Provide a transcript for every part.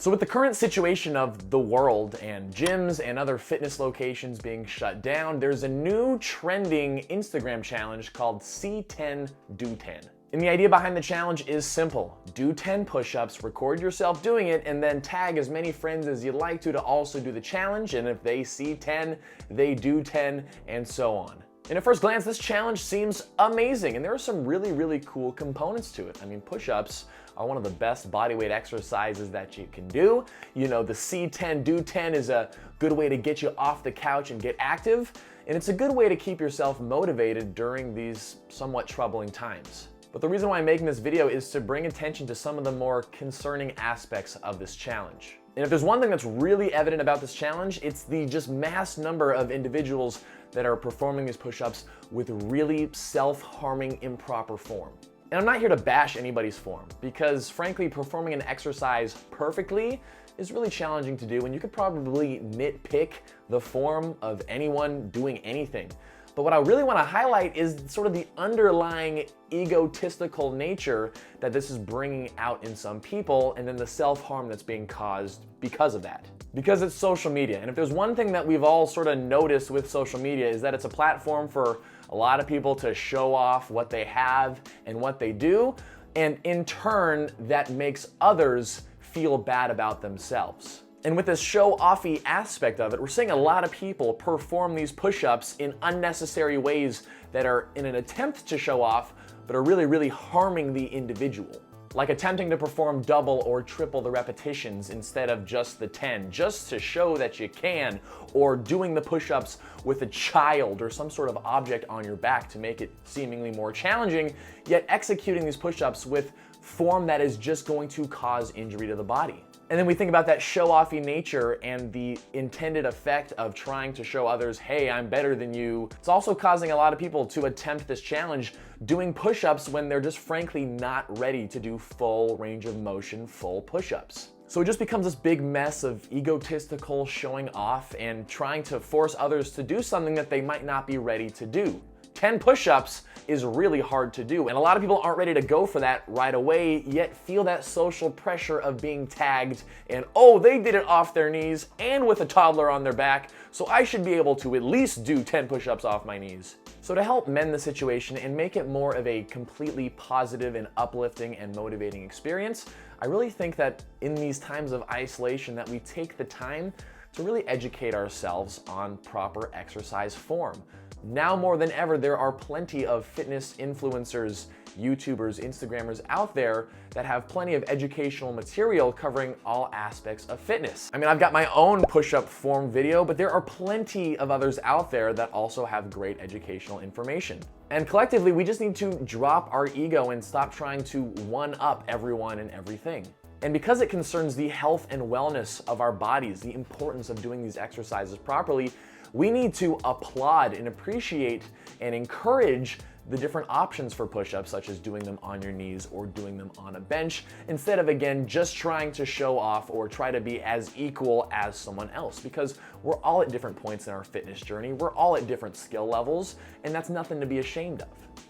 So with the current situation of the world and gyms and other fitness locations being shut down, there's a new trending Instagram challenge called C10 Do 10. And the idea behind the challenge is simple. Do 10 push-ups, record yourself doing it, and then tag as many friends as you'd like to also do the challenge. And if they see 10, they do 10, and so on. And at first glance, this challenge seems amazing, and there are some really cool components to it. I mean, push-ups are one of the best bodyweight exercises that you can do. You know, the C10 Do 10 is a good way to get you off the couch and get active, and it's a good way to keep yourself motivated during these somewhat troubling times. But the reason why I'm making this video is to bring attention to some of the more concerning aspects of this challenge. And if there's one thing that's really evident about this challenge, it's the just mass number of individuals that are performing these push-ups with really self-harming, improper form. And I'm not here to bash anybody's form, because frankly, performing an exercise perfectly is really challenging to do, and you could probably nitpick the form of anyone doing anything. But what I really want to highlight is sort of the underlying egotistical nature that this is bringing out in some people, and then the self-harm that's being caused because of that. Because it's social media, and if there's one thing that we've all sort of noticed with social media is that it's a platform for a lot of people to show off what they have and what they do, and in turn, that makes others feel bad about themselves. And with this show-offy aspect of it, we're seeing a lot of people perform these push-ups in unnecessary ways that are in an attempt to show off, but are really harming the individual. Like attempting to perform double or triple the repetitions instead of just the 10, just to show that you can, or doing the push-ups with a child or some sort of object on your back to make it seemingly more challenging, yet executing these push-ups with form that is just going to cause injury to the body. And then we think about that show-offy nature and the intended effect of trying to show others, hey, I'm better than you. It's also causing a lot of people to attempt this challenge doing push-ups when they're just frankly not ready to do full range of motion, full push-ups. So it just becomes this big mess of egotistical showing off and trying to force others to do something that they might not be ready to do. 10 push-ups is really hard to do, and a lot of people aren't ready to go for that right away, yet feel that social pressure of being tagged and, oh, they did it off their knees and with a toddler on their back, so I should be able to at least do 10 push-ups off my knees. So to help mend the situation and make it more of a completely positive and uplifting and motivating experience, I really think that in these times of isolation that we take the time to really educate ourselves on proper exercise form. Now more than ever, there are plenty of fitness influencers, YouTubers, Instagrammers out there that have plenty of educational material covering all aspects of fitness. I mean, I've got my own push-up form video, but there are plenty of others out there that also have great educational information. And collectively, we just need to drop our ego and stop trying to one-up everyone and everything. And because it concerns the health and wellness of our bodies, the importance of doing these exercises properly, we need to applaud and appreciate and encourage the different options for push-ups, such as doing them on your knees or doing them on a bench, instead of, again, just trying to show off or try to be as equal as someone else, because we're all at different points in our fitness journey, we're all at different skill levels, and that's nothing to be ashamed of.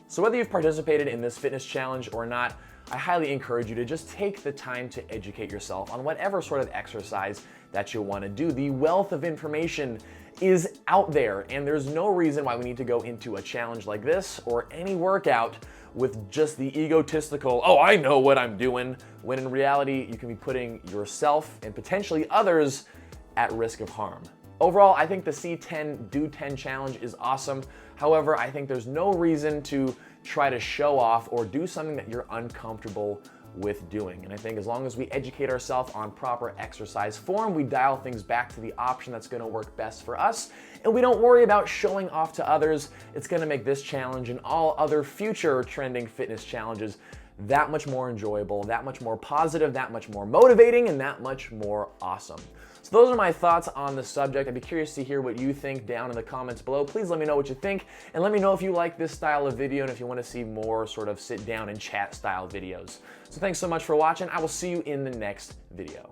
So whether you've participated in this fitness challenge or not, I highly encourage you to just take the time to educate yourself on whatever sort of exercise that you want to do. The wealth of information is out there, and there's no reason why we need to go into a challenge like this or any workout with just the egotistical, oh, I know what I'm doing, when in reality, you can be putting yourself and potentially others at risk of harm. Overall, I think the C10 Do 10 challenge is awesome. However, I think there's no reason to try to show off or do something that you're uncomfortable with doing. And I think as long as we educate ourselves on proper exercise form, we dial things back to the option that's gonna work best for us, and we don't worry about showing off to others, it's gonna make this challenge and all other future trending fitness challenges that much more enjoyable, that much more positive, that much more motivating, and that much more awesome. So those are my thoughts on the subject. I'd be curious to hear what you think down in the comments below. Please let me know what you think, and let me know if you like this style of video and if you want to see more sort of sit down and chat style videos. So thanks so much for watching. I will see you in the next video.